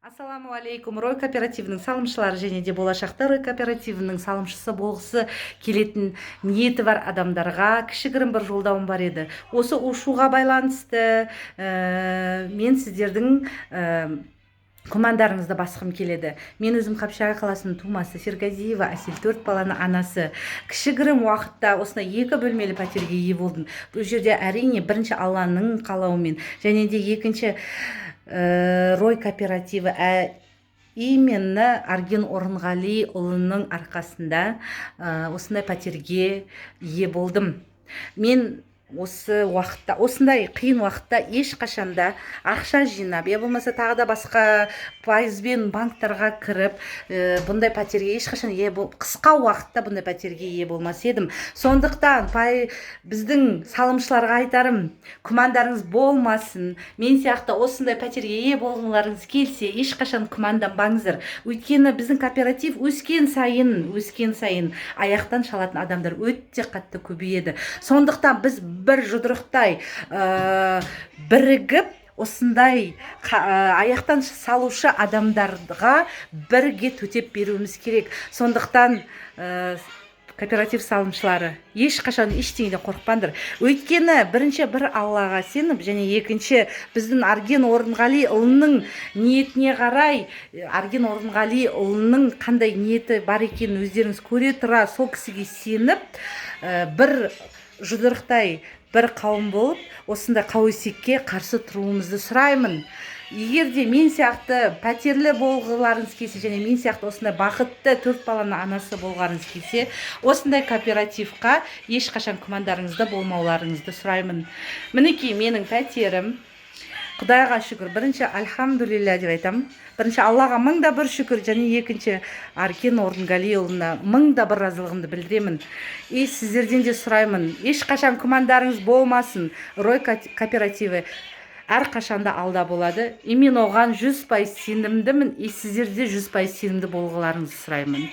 Ассаламу алейкум. Рой кооперативінің салымшылары және де болашақта Рой кооперативінің салымшысы болғысы келетін ниеті бар адамдарға кішігірім бір жолдауым бар еді. Осы ушуға байланысты мен сіздердің командарыңызды басқым келеді. Мен өзім Қапшағай қаласының тумасы Сергазиева Асел, 4 баланың анасы. Кішігірім уақытта осындай 2 бөлмелі пәтерге ие болдым. Бұл жерде әрине бірінші Алланың қалауымен және де екінші Рой кооперативі именно Арген Орынғалиұлының арқасында осындай пәтерге ие болдым. Мен осы уақытта, осындай қиын уақытта ешқашанда ақша жинап, я болмаса тағы да басқа пайызбен банктарға кіріп, бұндай пәтерге ешқашан қысқа уақытта бұндай пәтерге ие болмас едім. Сондықтан біздің салымшыларға айтарым, күмәндарыңыз болмасын. Мен сияқты осындай пәтерге ие болғыларыңыз келсе, ешқашан күмәнданбаңыздар. Өйткені біздің кооператив өскен сайын аяқтан шалатын адамдар өте қатты көбейеді. Сондықтан біз бір жұдырықтай бірігіп, осындай аяқтан салушы адамдарға бірге төтеп беруіміз керек. Сондықтан кооператив салымшылары ешқашан ештеңеден қорықпаңдар. Өйткені бірінші бір Аллаға сеніп, және екінші біздің Арген Орынғалиұлының ниетіне қарай, Арген Орынғалиұлының қандай ниеті бар екенін өздеріңіз көре тұра, сол кісіге сеніп, бір жұдырықтай бір қауым болып, осындай қауесетке қарсы тұруымызды сұраймын. Егер де мен сияқты пәтерлі болғыларыңыз келсе, және мен сияқты осындай бақытты 4 баланың анасы болғарыңыз келсе, осындай кооперативқа ешқашан күмәндарыңызды болмауларыңызды сұраймын. Мінекей менің пәтерім. Құдайға шүкір, бірінші альхамдулилля деп айтамын. Бірінші Аллаға 1000 шүкір, және екінші Арген Орынғалиұлына 1000 разылығымды білдіремін. Сіздерден де сұраймын, ешқашан күмәндарыңыз болмасын. Рой кооперативі әрқашанда алда болады. Мен оған 100% сенімдімін. Сіздерде 100% сенімді болғыларыңызды сұраймын.